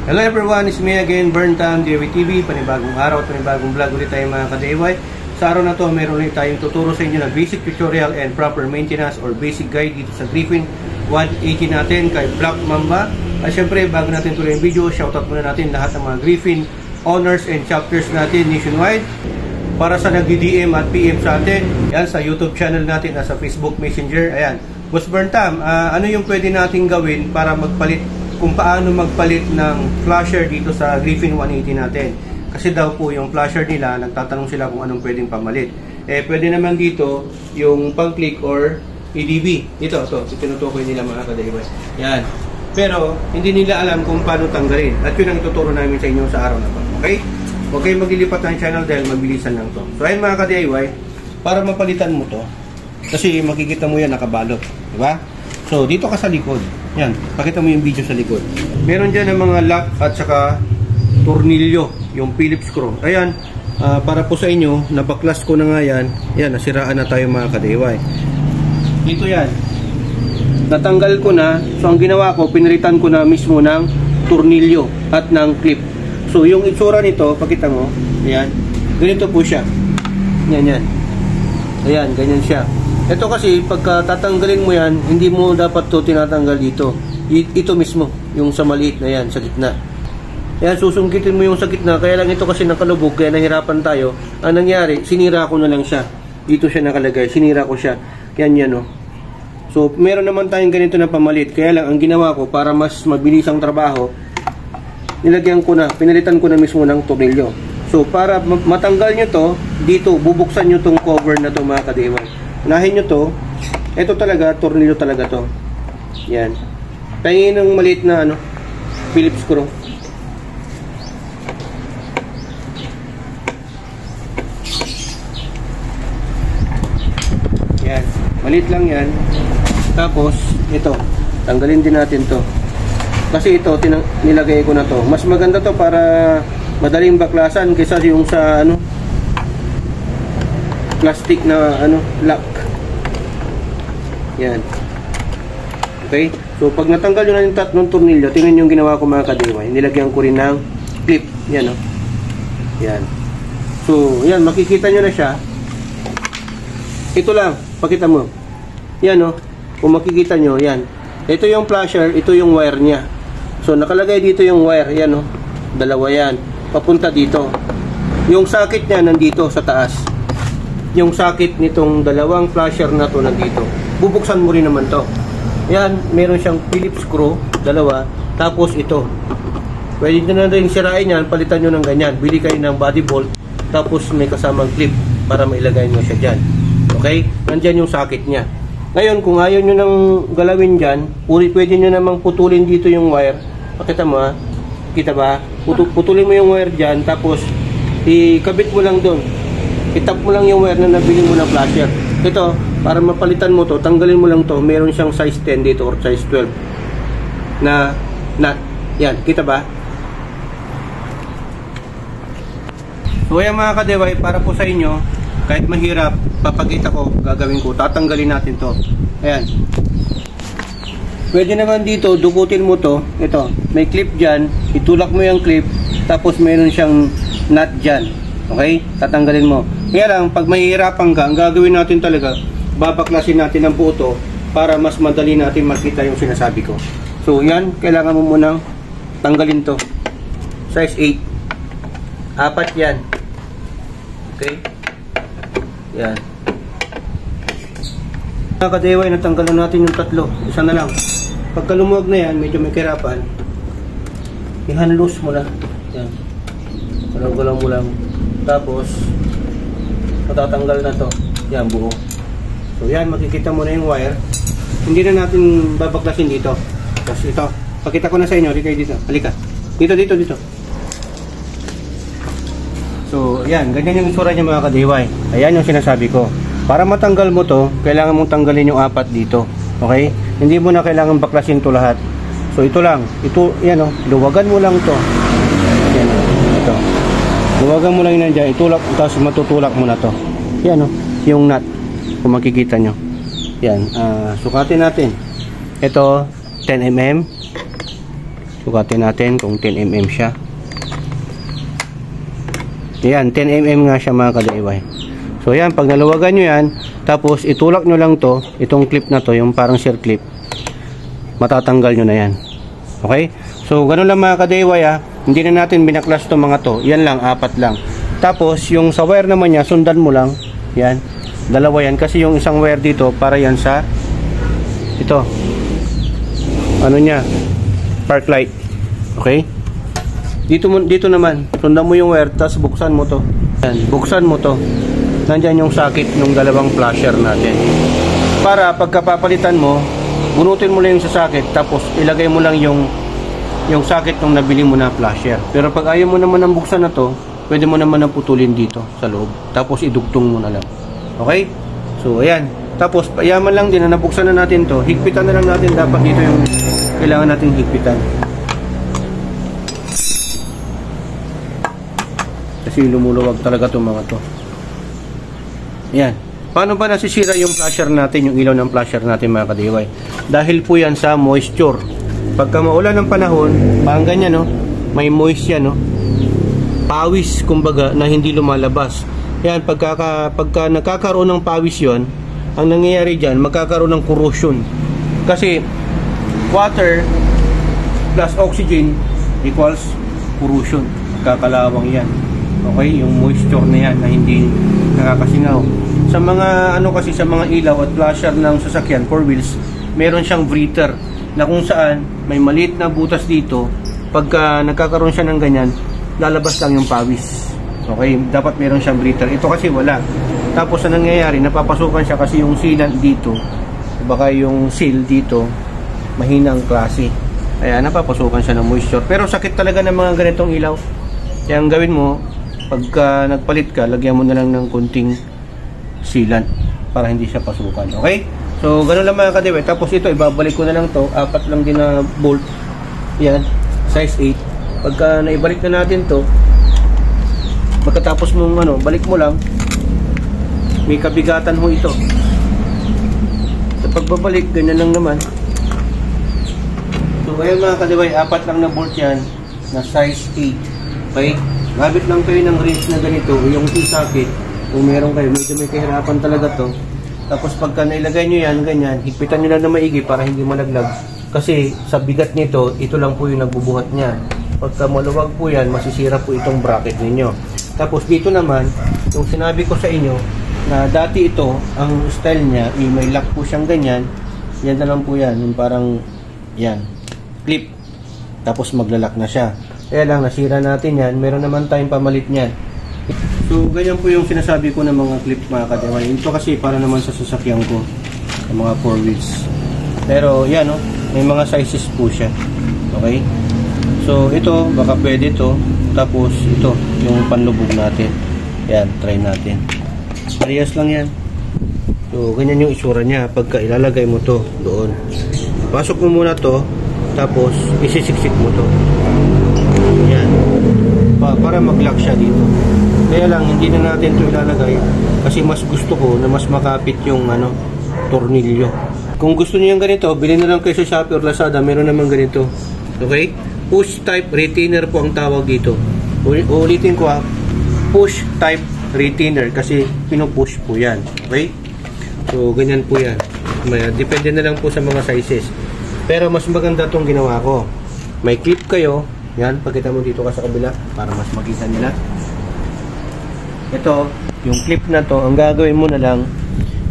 Hello everyone, it's me again, Burntam, DIY-TV, panibagong araw at panibagong vlog ulit tayo mga ka-DIY. Sa araw na to, meron ulit tayong tuturo sa inyo na basic tutorial and proper maintenance or basic guide dito sa Griffin 180 natin kay Black Mamba. At syempre, bago natin tuloy yung video, shoutout muna natin lahat ng mga Griffin owners and chapters natin nationwide. Para sa nag-DM at PM sa atin, yan sa YouTube channel natin at sa Facebook Messenger. Ayan, Boss Burntam, ano yung pwede natin gawin para magpalit, kung paano magpalit ng flasher dito sa Griffin 180 natin? Kasi daw po yung flasher nila, nagtatanong sila kung anong pwedeng pamalit. Pwede naman dito yung pang-click or EDB. Ito tinutukoy nila mga ka-DIY. Yan. Pero hindi nila alam kung paano tanggalin. At yun ang ituturo namin sa inyo sa araw na to. Okay? Huwag kayong maglilipat ng channel dahil mabilisan lang to. So ayun mga ka-DIY, para mapalitan mo to, kasi makikita mo yan nakabalot. Diba? So dito ka sa likod. Yan, pakita mo yung video sa likod. Meron dyan ng mga lock at saka tornilyo, yung Phillips screw. Ayan, para po sa inyo, nabaklas ko na nga yan. Yan, nasiraan na tayo mga ka-DIY. Dito yan. Natanggal ko na. So ang ginawa ko, piniritan ko na mismo ng tornilyo at ng clip. So yung itsura nito, pakita mo. Ayan, ganito po siya. Yan. Ayan, ganyan siya. Ito kasi, pagka tatanggalin mo yan, hindi mo dapat to tinatanggal dito. Ito mismo, yung sa maliit na yan, sa gitna. Yan, susungkitin mo yung sa gitna. Kaya lang ito kasi nakalubog, kaya nahirapan tayo. Ang nangyari, sinira ko na lang siya. Dito siya nakalagay, sinira ko siya. Yan, oh. So, meron naman tayong ganito na pamalit. Kaya lang, ang ginawa ko, para mas mabilis ang trabaho, nilagyan ko na, pinalitan ko na mismo ng tornilyo. So, para matanggal nyo to, dito, bubuksan nyo tong cover na to mga ka-DIY. Unahin nyo to. Ito talaga, tornilyo talaga to. Yan. Pahingin ng maliit na Phillips screw. Yan. Maliit lang yan. Tapos, ito. Tanggalin din natin to. Kasi ito, nilagay ko na to. Mas maganda to para madaling baklasan kaysa yung sa plastic na lock. Yan. Okay? So pag natanggal nyo na yung tatlong tornilyo, tingnan yung ginawa ko mga ka-DIY. Nilagyan ko rin ng clip. Yan, Yan. So, yan, makikita nyo na siya. Ito lang, pakita mo. Yan, kung makikita nyo, yan. Ito yung flasher, ito yung wire niya. So nakalagay dito yung wire, yan, dalawa yan. Papunta dito. Yung socket niya nandito sa taas. Yung socket nitong dalawang flasher na to nandito. Bubuksan mo rin naman to. Yan, meron siyang Phillips screw, dalawa. Tapos ito. Pwede nyo na rin sirain yan, palitan nyo ng ganyan. Bili kayo ng body bolt, tapos may kasamang clip para mailagay nyo siya dyan. Okay? Nandyan yung socket niya. Ngayon, kung ayaw nyo nang galawin dyan, pwede nyo namang putulin dito yung wire. Pakita mo kita ba? Putulin mo yung wire dyan, tapos ikabit mo lang doon. Itap mo lang yung wire na nabili mo ng flasher. Ito, para mapalitan mo to, tanggalin mo lang to. Meron siyang size 10 dito or size 12 na nut. Yan, kita ba? So yan mga ka-DIY, para po sa inyo, kahit mahirap, papakita ko, gagawin ko, tatanggalin natin to. Ayan. Pwede naman dito, dukutin mo to. Ito, may clip dyan, itulak mo yung clip, tapos meron siyang nut dyan. Okay? Tatanggalin mo. Kaya lang, pag mahihirapan ka, ang gagawin natin talaga, babaklasin natin ang buo to para mas madali natin makita yung sinasabi ko. So, yan, kailangan mo munang tanggalin to. Size 8. 4 yan. Okay? Yan. Mga ka-DIY, natanggal na natin yung tatlo. Isa na lang. Pagka lumuwag na yan, medyo may kahirapan, i-handloose mo na. Yan. Galaw-galaw mo lang. Tapos, matatanggal na to. Yan, buo. So, yan, makikita mo na yung wire. Hindi na natin babaklasin dito. Tapos ito, pakita ko na sa inyo. Halika kayo dito. Halika. Dito. So, yan. Ganyan yung isura niya mga ka-DIY. Ayan yung sinasabi ko. Para matanggal mo to, kailangan mong tanggalin yung 4 dito. Okay? Hindi mo na kailangan baklasin to lahat. So, ito lang. Ito, yan luwagan mo lang to. Yan ito. Luwagan mo lang yun dyan, itulak, tapos matutulak mo na to. Yan yung nut, kung makikita nyo. Yan, sukatin natin. Ito, 10 mm. Sukatin natin kung 10 mm siya. Yan, 10 mm nga siya mga ka-DIY. So yan, pag naluwagan nyo yan, tapos itulak nyo lang to, itong clip na to, yung parang shear clip, matatanggal nyo na yan. Okay? So ganun lang mga ka-DIY hindi na natin binaklas to mga to. Yan lang, 4 lang. Tapos yung sa wire naman niya, sundan mo lang. Yan, dalawa yan. Kasi yung isang wire dito, para yan sa ito. Ano niya? Spark light. Okay? Dito naman, sundan mo yung wire, tapos buksan mo to. Yan, buksan mo to. Nandyan yung socket ng dalawang flasher natin. Para pagkapapalitan mo, bunutin mo lang yung sa socket, tapos ilagay mo lang yung socket ng nabili mo na flasher. Pero pag ayaw mo naman ng buksan na to, pwede mo naman ang putulin dito sa loob. Tapos idugtong mo na lang. Okay? So, ayan. Tapos, payaman lang din na nabuksan na natin to. Higpitan na lang natin. Dapat dito yung kailangan natin higpitan. Kasi lumuluwag talaga itong mga to. Ayan. Paano ba nasisira yung flasher natin, yung ilaw ng flasher natin mga ka-DIY? Dahil po yan sa moisture. Pagka maulan ng panahon, parang ganyan, no? May moist yan, no? Pawis, kumbaga, na hindi lumalabas. Yan, pagka nagkakaroon ng pawis yon, ang nangyayari dyan, magkakaroon ng corrosion. Kasi, water plus oxygen equals corrosion. Kakalawang yan. Okay? Yung moisture na yan na hindi nakakasingaw. Sa mga kasi sa mga ilaw at flasher ng sasakyan 4 wheels, meron siyang breather na kung saan may maliit na butas dito. Pagka nagkakaroon siya ng ganyan, lalabas lang yung pawis. Okay, dapat meron siyang breather. Ito kasi wala. Tapos ang nangyayari, napapasukan siya kasi yung sealant dito, baka yung seal dito mahina ang klase, kaya napapasukan siya ng moisture. Pero sakit talaga ng mga ganitong ilaw. Kaya ang gawin mo, pagka nagpalit ka, lagyan mo na lang ng kunting sealant para hindi siya pasukan. Okay? So, ganun lang mga ka-DIY. Tapos ito, ibabalik ko na lang to. 4 lang din na bolt. Yan. Size 8. Pagka naibalik na natin to, pagkatapos mong balik mo lang, may kabigatan ho ito. Sa pagbabalik, ganyan lang naman. So, ngayon mga ka-DIY, 4 lang na bolt yan na size 8. Okay? Gamit lang kayo ng wrench na ganito, yung T-socket. Kung meron kayo, medyo may kahirapan talaga to. Tapos pagka nailagay nyo yan, ganyan, higpitan nyo lang na maigi para hindi malaglag. Kasi sa bigat nito, ito lang po yung nagbubuhat niya. Pagka maluwag po yan, masisira po itong bracket ninyo. Tapos dito naman, yung sinabi ko sa inyo, na dati ito, ang style niya, may lock po siyang ganyan. Yan na lang po yan, yung parang, yan, clip. Tapos maglalak na siya. Kaya lang, nasira natin yan. Meron naman tayong pamalit niyan. So, ganyan po yung sinasabi ko ng mga clip mga ka-DIY. Ito kasi para naman sa sasakyan ko, sa mga 4 wheels. Pero, yan, no? May mga sizes po siya. Okay? So, ito, baka pwede ito. Tapos, ito, yung panlubog natin. Yan, try natin. Parehas lang yan. So, ganyan yung isura niya. Pagka ilalagay mo to doon. Pasok mo muna to. Tapos, isisiksik mo to. Yan. Para mag-lock siya dito. Kaya lang, hindi na natin ito ilalagay. Kasi mas gusto ko na mas makapit yung tornilyo. Kung gusto niyo yung ganito, bilhin na lang kayo sa Shopee or Lazada. Meron naman ganito. Okay? Push type retainer po ang tawag dito. Ulitin ko push type retainer kasi pinupush po yan. Okay? So, ganyan po yan. Depende na lang po sa mga sizes. Pero mas maganda itong ginawa ko. May clip kayo. Yan, pagkita mo dito ka sa kabila para mas makita nila. Ito, yung clip na to, ang gagawin mo na lang,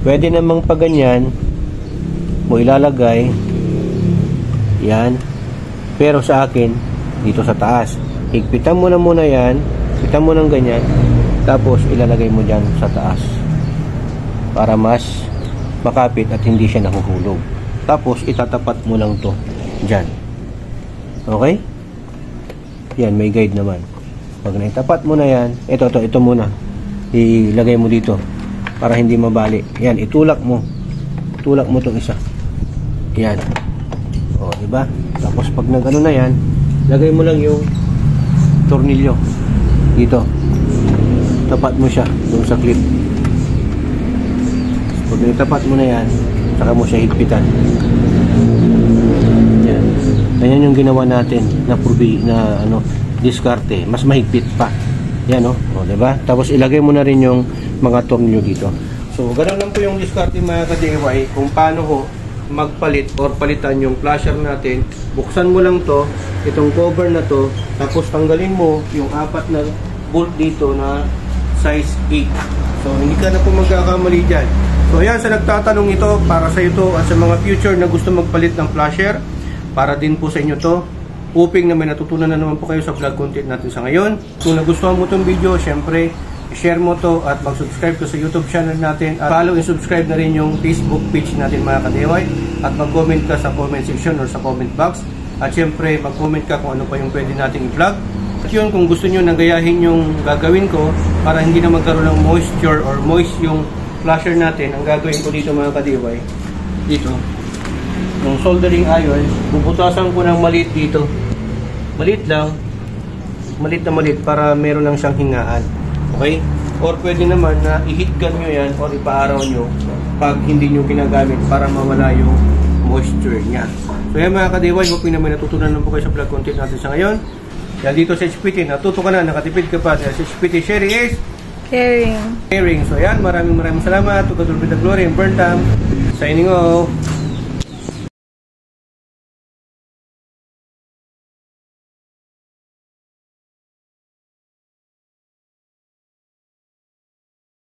pwede namang paganyan mo ilalagay. Yan. Pero sa akin, dito sa taas. Higpitan mo na muna yan. Higpitan mo ng ganyan. Tapos ilalagay mo dyan sa taas. Para mas makapit at hindi siya nahuhulog. Tapos itatapat mo lang to dyan. Okay? Yan, may guide naman. Pag naitapat mo na yan, ito muna. Ilagay mo dito para hindi mabali. Yan, itulak mo. Tulak mo itong isa. Yan. O, diba? Tapos pag nag-ano na yan, lagay mo lang yung tornilyo. Dito. Tapat mo siya doon sa clip. Pag naitapat mo na yan, saka mo siya higpitan. Yan. Ayan yung ginawa natin na diskarte. Mas mahigpit pa. Yan, no? O, diba? Tapos ilagay mo na rin yung mga tornilyo dito. So, ganun lang po yung diskarte mga ka-DIY kung paano ho magpalit or palitan yung flasher natin. Buksan mo lang to, itong cover na to, tapos tanggalin mo yung 4 na bolt dito na size 8. So, hindi ka na po magkakamali dyan. So, ayan, sa nagtatanong ito, para sa ito at sa mga future na gusto magpalit ng flasher, para din po sa inyo to, hoping na may natutunan na naman po kayo sa vlog content natin sa ngayon. Kung nagustuhan mo itong video, syempre, share mo to at mag-subscribe ka sa YouTube channel natin at follow and subscribe na rin yung Facebook page natin mga ka-DIY at mag-comment ka sa comment section or sa comment box at syempre mag-comment ka kung ano pa yung pwede nating i-vlog. At yun, kung gusto nyo nagayahin yung gagawin ko para hindi na magkaroon ng moisture or moist yung flasher natin, ang gagawin ko dito mga ka-DIY, dito yung soldering iron, bubutasan ko ng maliit dito, maliit lang, maliit na maliit para meron lang siyang hingaan. Okay? Or pwede naman na i-heat gun nyo yan or ipaaraw nyo pag hindi nyo ginagamit para mawala yung moisture nya. So yan mga ka-DIY, hoping na may natutunan lang po kayo sa vlog content natin sa ngayon. Yan dito sa HPT, natuto ka na, nakatipid ka pa. Sa HPT, sharing is Caring. caring. So yan, maraming salamat. To God be the glory and burn time. Signing off.